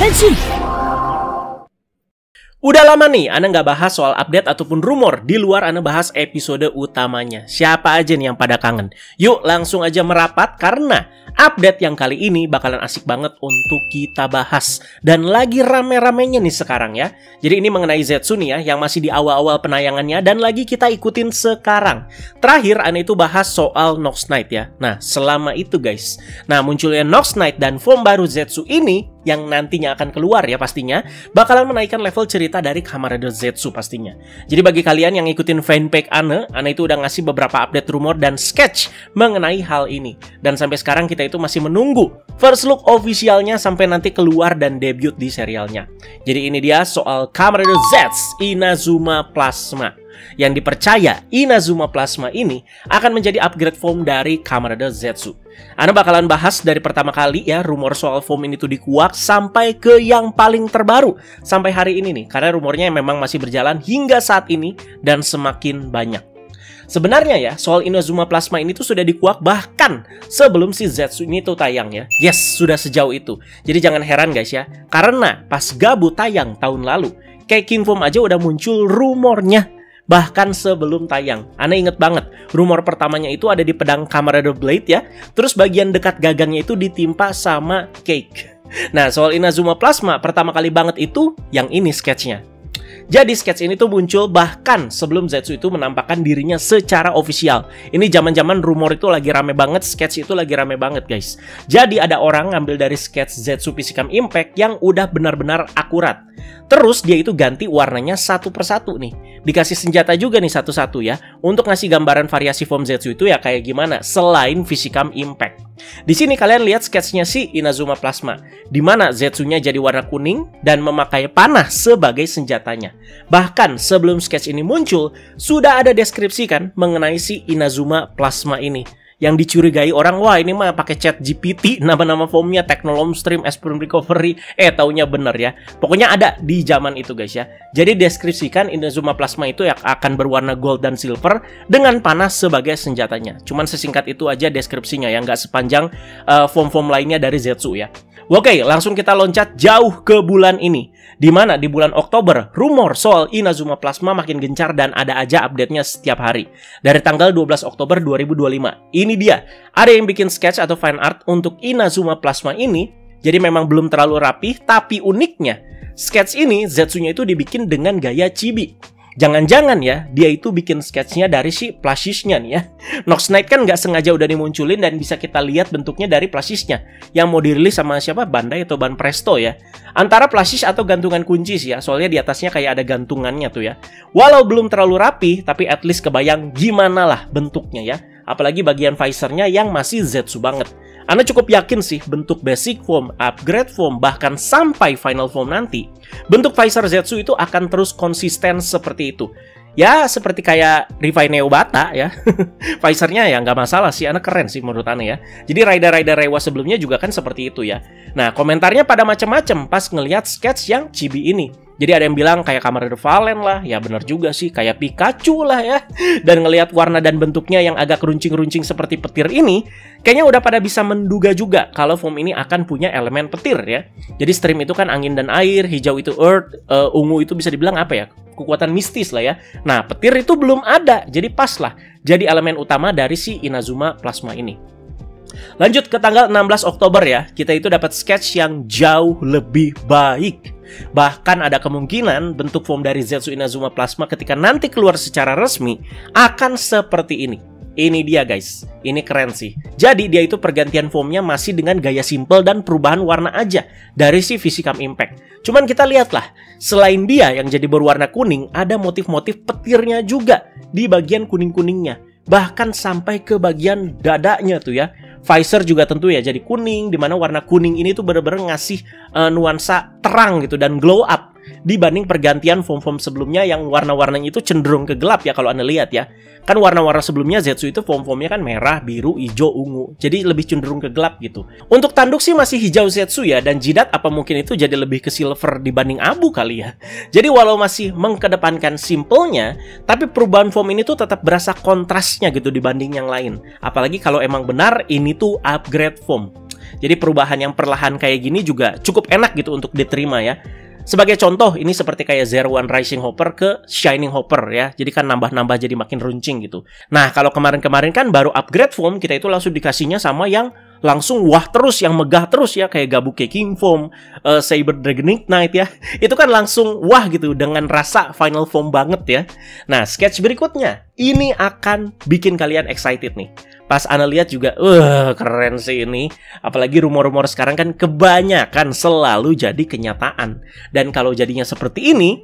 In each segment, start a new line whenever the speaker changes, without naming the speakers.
Henshin!
Udah lama nih, Ana nggak bahas soal update ataupun rumor di luar Ana bahas episode utamanya. Siapa aja nih yang pada kangen? Yuk langsung aja merapat karena update yang kali ini bakalan asik banget untuk kita bahas. Dan lagi rame-ramenya nih sekarang ya. Jadi ini mengenai Zetsu nih ya, yang masih di awal-awal penayangannya dan lagi kita ikutin sekarang. Terakhir Ana itu bahas soal Nox Knight ya. Nah selama itu guys, nah munculnya Nox Knight dan form baru Zetsu ini yang nantinya akan keluar ya pastinya, bakalan menaikkan level cerita dari Kamen Rider Zetsu pastinya. Jadi bagi kalian yang ngikutin fanpage Ana itu udah ngasih beberapa update rumor dan sketch mengenai hal ini. Dan sampai sekarang kita itu masih menunggu first look officialnya sampai nanti keluar dan debut di serialnya. Jadi ini dia soal Kamen Rider Z Inazuma Plasma. Yang dipercaya Inazuma Plasma ini akan menjadi upgrade form dari Kamen Rider Zetsu. Ana bakalan bahas dari pertama kali ya rumor soal form ini tuh dikuak sampai ke yang paling terbaru sampai hari ini nih, karena rumornya memang masih berjalan hingga saat ini dan semakin banyak. Sebenarnya ya soal Inazuma Plasma ini tuh sudah dikuak bahkan sebelum si Zetsu ini tuh tayang ya. Yes, sudah sejauh itu. Jadi jangan heran guys ya, karena pas Gabu tayang tahun lalu, kayak King Form aja udah muncul rumornya. Bahkan sebelum tayang, Ana inget banget rumor pertamanya itu ada di pedang Kamen Rider Blade ya. Terus bagian dekat gagangnya itu ditimpa sama cake. Nah soal Inazuma Plasma pertama kali banget itu yang ini sketchnya. Jadi sketch ini tuh muncul bahkan sebelum Zetsu itu menampakkan dirinya secara ofisial. Ini zaman-zaman rumor itu lagi rame banget, sketch itu lagi rame banget guys. Jadi ada orang ngambil dari sketch Zetsu Physicam Impact yang udah benar-benar akurat. Terus dia itu ganti warnanya satu persatu nih. Dikasih senjata juga nih satu-satu ya, untuk ngasih gambaran variasi form Zetsu itu ya kayak gimana selain Physicam Impact. Di sini kalian lihat sketchnya si Inazuma Plasma, di mana Zetsunya jadi warna kuning dan memakai panah sebagai senjatanya. Bahkan sebelum sketch ini muncul, sudah ada deskripsi kan mengenai si Inazuma Plasma ini. Yang dicurigai orang, wah ini mah pakai chat GPT, nama-nama formnya Technolom Stream, Aspirin Recovery, taunya bener ya. Pokoknya ada di zaman itu guys ya. Jadi deskripsikan Inazuma Plasma itu yang akan berwarna gold dan silver dengan panah sebagai senjatanya. Cuman sesingkat itu aja deskripsinya ya, nggak sepanjang form-form lainnya dari Zetsu ya. Oke, langsung kita loncat jauh ke bulan ini. Di mana di bulan Oktober, rumor soal Inazuma Plasma makin gencar dan ada aja update-nya setiap hari. Dari tanggal 12 Oktober 2025. Ini dia, ada yang bikin sketch atau fan art untuk Inazuma Plasma ini. Jadi memang belum terlalu rapi, tapi uniknya, sketch ini Zetsunya itu dibikin dengan gaya chibi. Jangan-jangan ya, dia itu bikin sketchnya dari si plushie-nya nih ya. Nox Knight kan nggak sengaja udah dimunculin dan bisa kita lihat bentuknya dari plushie-nya. Yang mau dirilis sama siapa? Bandai atau Banpresto ya. Antara plushie atau gantungan kunci sih ya, soalnya di atasnya kayak ada gantungannya tuh ya. Walau belum terlalu rapi, tapi at least kebayang gimana lah bentuknya ya. Apalagi bagian visornya yang masih Zetsu banget. Ana cukup yakin sih bentuk basic form, upgrade form, bahkan sampai final form nanti, bentuk visor Zetsu itu akan terus konsisten seperti itu. Ya seperti kayak Rivai Neobata ya. Visornya ya nggak masalah sih, Ana keren sih menurut Ana ya. Jadi rider-rider Reiwa sebelumnya juga kan seperti itu ya. Nah komentarnya pada macam-macam pas ngelihat sketch yang chibi ini. Jadi ada yang bilang kayak Kamen Rider Valen lah, ya bener juga sih, kayak Pikachu lah ya. Dan ngelihat warna dan bentuknya yang agak runcing-runcing seperti petir ini, kayaknya udah pada bisa menduga juga kalau form ini akan punya elemen petir ya. Jadi stream itu kan angin dan air, hijau itu earth, ungu itu bisa dibilang apa ya, kekuatan mistis lah ya. Nah petir itu belum ada, jadi pas lah jadi elemen utama dari si Inazuma Plasma ini. Lanjut ke tanggal 16 Oktober ya, kita itu dapat sketch yang jauh lebih baik. Bahkan ada kemungkinan bentuk form dari Zetsu Inazuma Plasma ketika nanti keluar secara resmi akan seperti ini. Ini dia guys, ini keren sih. Jadi dia itu pergantian formnya masih dengan gaya simple dan perubahan warna aja dari si Physicam Impact. Cuman kita lihatlah, selain dia yang jadi berwarna kuning, ada motif-motif petirnya juga di bagian kuning-kuningnya. Bahkan sampai ke bagian dadanya tuh ya. Visor juga tentu ya jadi kuning, dimana warna kuning ini tuh bener-bener ngasih nuansa terang gitu dan glow up dibanding pergantian form-form sebelumnya yang warna-warnanya itu cenderung ke gelap ya kalau Anda lihat ya. Kan warna-warna sebelumnya Zetsu itu form-formnya kan merah, biru, hijau, ungu. Jadi lebih cenderung ke gelap gitu. Untuk tanduk sih masih hijau Zetsu ya, dan jidat apa mungkin itu jadi lebih ke silver dibanding abu kali ya. Jadi walau masih mengkedepankan simpelnya, tapi perubahan form ini tuh tetap berasa kontrasnya gitu dibanding yang lain. Apalagi kalau emang benar ini tuh upgrade form. Jadi perubahan yang perlahan kayak gini juga cukup enak gitu untuk diterima ya. Sebagai contoh, ini seperti kayak Zero One Rising Hopper ke Shining Hopper ya. Jadi kan nambah-nambah jadi makin runcing gitu. Nah, kalau kemarin-kemarin kan baru upgrade foam, kita itu langsung dikasihnya sama yang langsung wah terus, yang megah terus ya. Kayak Gabuke King Foam, Saber Dragon Ignite ya. Itu kan langsung wah gitu, dengan rasa final foam banget ya. Nah, sketch berikutnya, ini akan bikin kalian excited nih. Pas Ana lihat juga, keren sih ini. Apalagi rumor-rumor sekarang kan kebanyakan selalu jadi kenyataan. Dan kalau jadinya seperti ini,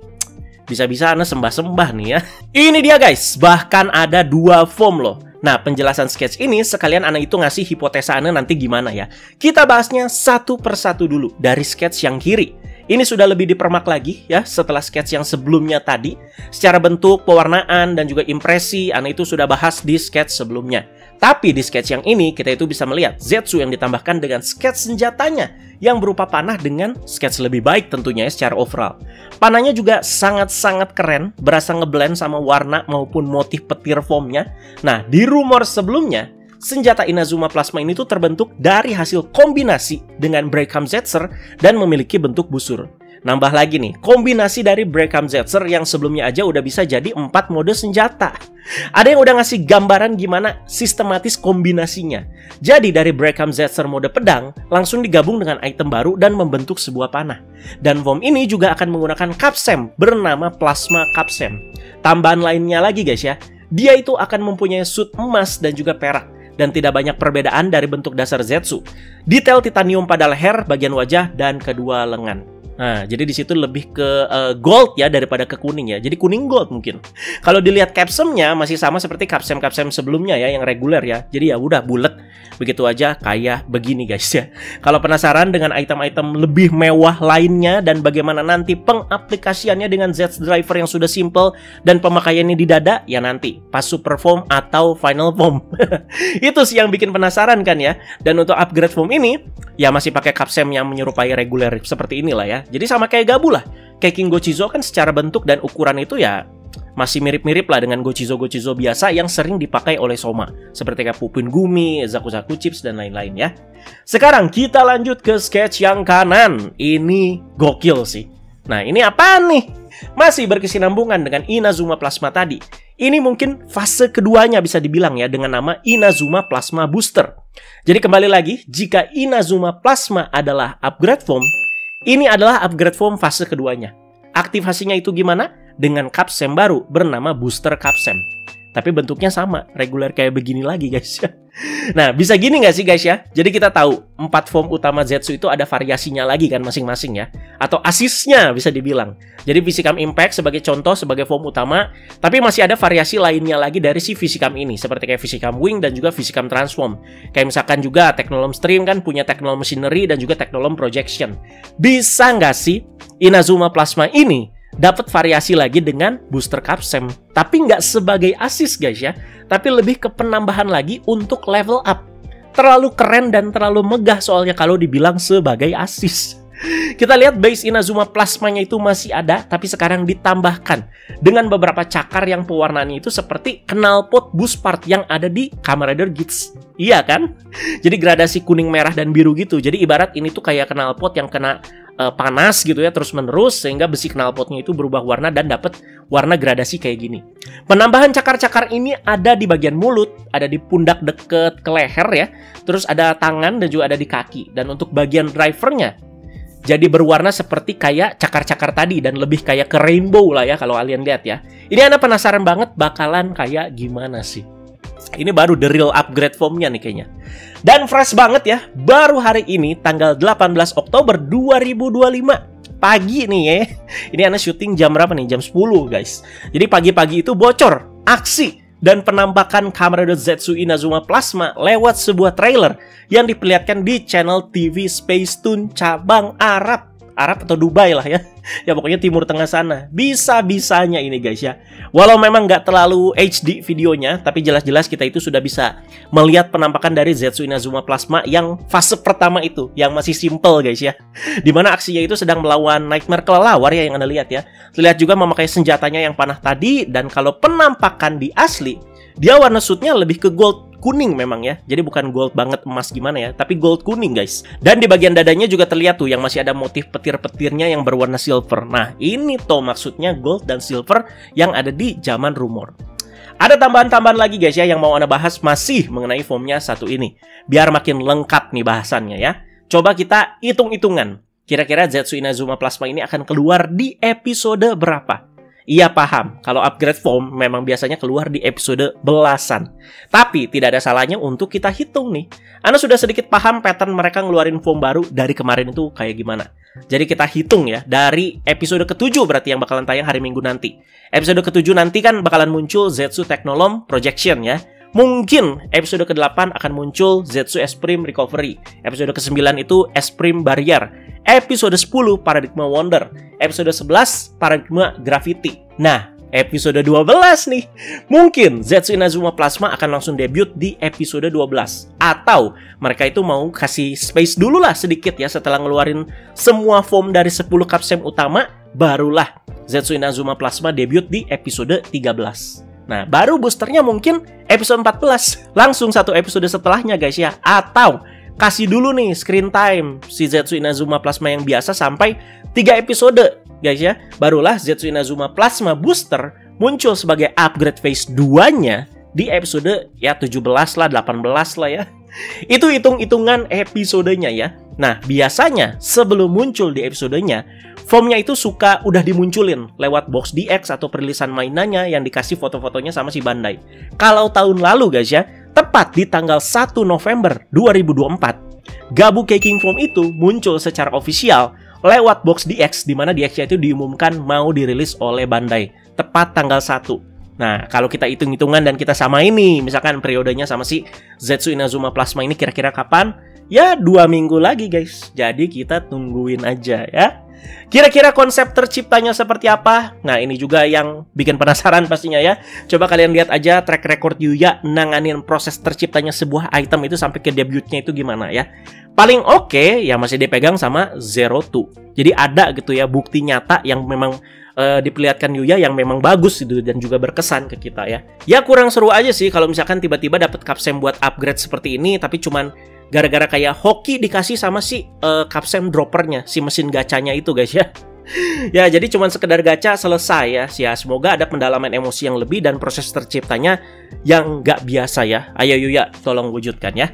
bisa-bisa Ana sembah-sembah nih ya. Ini dia guys, bahkan ada 2 foam loh. Nah, penjelasan sketch ini sekalian Ana itu ngasih hipotesa Ana nanti gimana ya. Kita bahasnya satu persatu dulu dari sketch yang kiri. Ini sudah lebih dipermak lagi ya setelah sketch yang sebelumnya tadi. Secara bentuk, pewarnaan, dan juga impresi, Ana itu sudah bahas di sketch sebelumnya. Tapi di sketch yang ini kita itu bisa melihat Zetsu yang ditambahkan dengan sketch senjatanya yang berupa panah dengan sketch lebih baik tentunya ya secara overall. Panahnya juga sangat-sangat keren, berasa ngeblend sama warna maupun motif petir foamnya. Nah, di rumor sebelumnya, senjata Inazuma Plasma ini tuh terbentuk dari hasil kombinasi dengan Brackham Zetzer dan memiliki bentuk busur. Nambah lagi nih, kombinasi dari Brackham Zetzer yang sebelumnya aja udah bisa jadi 4 mode senjata. Ada yang udah ngasih gambaran gimana sistematis kombinasinya. Jadi dari Brackham Zetzer mode pedang, langsung digabung dengan item baru dan membentuk sebuah panah. Dan foam ini juga akan menggunakan Capsem bernama Plasma Capsem. Tambahan lainnya lagi guys ya, dia itu akan mempunyai suit emas dan juga perak. Dan tidak banyak perbedaan dari bentuk dasar Zetsu. Detail titanium pada leher, bagian wajah, dan kedua lengan. Nah, jadi di situ lebih ke gold ya daripada ke kuning ya. Jadi kuning gold mungkin. Kalau dilihat capsemnya masih sama seperti capsem sebelumnya ya yang reguler ya. Jadi ya udah bulat begitu aja kayak begini guys ya. Kalau penasaran dengan item-item lebih mewah lainnya dan bagaimana nanti pengaplikasiannya dengan Z driver yang sudah simple dan pemakaiannya di dada, ya nanti pas super foam atau final foam. Itu sih yang bikin penasaran kan ya. Dan untuk upgrade foam ini ya masih pakai capsem yang menyerupai reguler seperti inilah ya. Jadi sama kayak Gabu lah. Kayak King Gochizo kan secara bentuk dan ukuran itu ya masih mirip-mirip lah dengan Gochizo biasa yang sering dipakai oleh Soma. Seperti kayak Pupin Gumi, Zaku Chips, dan lain-lain ya. Sekarang kita lanjut ke sketch yang kanan. Ini gokil sih. Nah, ini apaan nih? Masih berkesinambungan dengan Inazuma Plasma tadi. Ini mungkin fase keduanya bisa dibilang ya dengan nama Inazuma Plasma Booster. Jadi kembali lagi, jika Inazuma Plasma adalah upgrade form, ini adalah upgrade form fase keduanya. Aktivasinya itu gimana? Dengan Capsem baru bernama Booster Capsem. Tapi bentuknya sama, reguler kayak begini lagi guys ya. Nah, bisa gini nggak sih guys ya? Jadi kita tahu 4 form utama Zetsu itu ada variasinya lagi kan masing-masing ya. Atau asisnya bisa dibilang. Jadi Visicam Impact sebagai contoh sebagai form utama. Tapi masih ada variasi lainnya lagi dari si Visicam ini. Seperti kayak Visicam Wing dan juga Visicam Transform. Kayak misalkan juga Technolom Stream kan punya Technolom Machinery dan juga Technolom Projection. Bisa nggak sih Inazuma Plasma ini dapat variasi lagi dengan Booster Capsem, tapi nggak sebagai asis guys ya, tapi lebih ke penambahan lagi untuk level up. Terlalu keren dan terlalu megah soalnya kalau dibilang sebagai asis. Kita lihat base Inazuma Plasmanya itu masih ada, tapi sekarang ditambahkan dengan beberapa cakar yang pewarnaannya itu seperti knalpot boost part yang ada di Kamen Rider Geats. Iya kan? Jadi gradasi kuning, merah, dan biru gitu. Jadi ibarat ini tuh kayak knalpot yang kena panas gitu ya terus menerus sehingga besi knalpotnya itu berubah warna dan dapat warna gradasi kayak gini. Penambahan cakar-cakar ini ada di bagian mulut, ada di pundak deket ke leher ya, terus ada tangan dan juga ada di kaki. Dan untuk bagian drivernya jadi berwarna seperti kayak cakar-cakar tadi dan lebih kayak ke rainbow lah ya kalau kalian lihat ya. Ini Anda penasaran banget bakalan kayak gimana sih? Ini baru the real upgrade formnya nih kayaknya. Dan fresh banget ya, baru hari ini tanggal 18 Oktober 2025 pagi nih ya. Ini Ana syuting jam berapa nih? Jam 10 guys. Jadi pagi-pagi itu bocor aksi dan penampakan Kamen Rider Zetsu Inazuma Plasma lewat sebuah trailer yang diperlihatkan di channel TV Space Tune cabang Arab atau Dubai lah ya. Ya pokoknya Timur Tengah sana. Bisa-bisanya ini guys ya. Walau memang nggak terlalu HD videonya, tapi jelas-jelas kita itu sudah bisa melihat penampakan dari Zetsu Inazuma Plasma yang fase pertama itu, yang masih simple guys ya. Dimana aksinya itu sedang melawan Nightmare kelelawar ya yang Anda lihat ya. Terlihat juga memakai senjatanya yang panah tadi, dan kalau penampakan di asli, dia warna suitnya lebih ke gold kuning memang ya. Jadi bukan gold banget emas gimana ya, tapi gold kuning guys. Dan di bagian dadanya juga terlihat tuh yang masih ada motif petir-petirnya yang berwarna silver. Nah, ini tuh maksudnya gold dan silver yang ada di zaman rumor. Ada tambahan-tambahan lagi guys ya yang mau Anda bahas masih mengenai foamnya satu ini. Biar makin lengkap nih bahasannya ya. Coba kita hitung-hitungan. Kira-kira Zetsu Inazuma Plasma ini akan keluar di episode berapa? Iya paham, kalau upgrade foam memang biasanya keluar di episode belasan. Tapi tidak ada salahnya untuk kita hitung nih. Anda sudah sedikit paham pattern mereka ngeluarin foam baru dari kemarin itu kayak gimana. Jadi kita hitung ya, dari episode ke-7 berarti yang bakalan tayang hari Minggu nanti. Episode ke-7 nanti kan bakalan muncul Zetsu Technolom Projection ya. Mungkin episode ke-8 akan muncul Zetsu Esprime Recovery. Episode ke-9 itu Esprime Barrier. Episode 10 Paradigma Wonder. Episode 11 Paradigma Gravity. Nah, episode 12 nih. Mungkin Zetsu Inazuma Plasma akan langsung debut di episode 12. Atau mereka itu mau kasih space dulu lah sedikit ya setelah ngeluarin semua foam dari 10 capsem utama. Barulah Zetsu Inazuma Plasma debut di episode 13. Nah, baru boosternya mungkin episode 14. Langsung satu episode setelahnya guys ya. Atau kasih dulu nih screen time si Zetsu Inazuma Plasma yang biasa sampai 3 episode guys ya. Barulah Zetsu Inazuma Plasma Booster muncul sebagai upgrade phase 2-nya di episode ya 17 lah, 18 lah ya. Itu hitung-hitungan episodenya ya. Nah, biasanya sebelum muncul di episodenya, foamnya itu suka udah dimunculin lewat box DX atau perilisan mainannya yang dikasih foto-fotonya sama si Bandai. Kalau tahun lalu guys ya, tepat di tanggal 1 November 2024, Gabu Keking Foam itu muncul secara ofisial lewat box DX, di mana DX-nya itu diumumkan mau dirilis oleh Bandai tepat tanggal 1. Nah, kalau kita hitung-hitungan dan kita sama ini, misalkan periodenya sama si Zetsu Inazuma Plasma ini kira-kira kapan? Ya 2 minggu lagi guys. Jadi kita tungguin aja ya. Kira-kira konsep terciptanya seperti apa? Nah, ini juga yang bikin penasaran pastinya ya. Coba kalian lihat aja track record Yuya nanganin proses terciptanya sebuah item itu sampai ke debutnya itu gimana ya. Paling oke ya masih dipegang sama Zero Two. Jadi ada gitu ya bukti nyata yang memang diperlihatkan Yuya yang memang bagus gitu dan juga berkesan ke kita ya. Ya kurang seru aja sih kalau misalkan tiba-tiba dapat capsem buat upgrade seperti ini tapi cuman gara-gara kayak hoki dikasih sama si capsem droppernya, si mesin gacanya itu guys ya. Ya jadi cuman sekedar gacha selesai ya. Semoga ada pendalaman emosi yang lebih dan proses terciptanya yang nggak biasa ya. Ayo Yuya tolong wujudkan ya.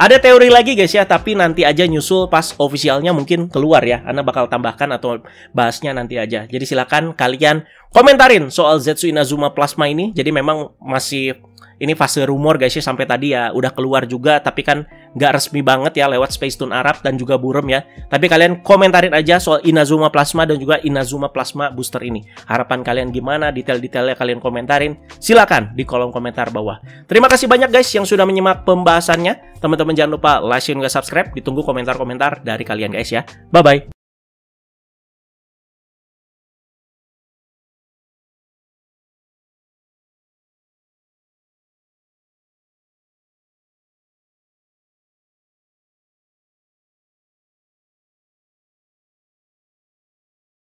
Ada teori lagi guys ya, tapi nanti aja nyusul pas ofisialnya mungkin keluar ya. Anda bakal tambahkan atau bahasnya nanti aja. Jadi silakan kalian komentarin soal Zetsu Inazuma Plasma ini. Jadi memang masih ini fase rumor guys ya, sampai tadi ya udah keluar juga, tapi kan nggak resmi banget ya lewat Space Tune Arab dan juga Burem ya. Tapi kalian komentarin aja soal Inazuma Plasma dan juga Inazuma Plasma Booster ini. Harapan kalian gimana, detail-detailnya kalian komentarin. Silakan di kolom komentar bawah. Terima kasih banyak guys yang sudah menyimak pembahasannya. Teman-teman jangan lupa like, share, dan subscribe. Ditunggu komentar-komentar dari kalian guys ya. Bye-bye.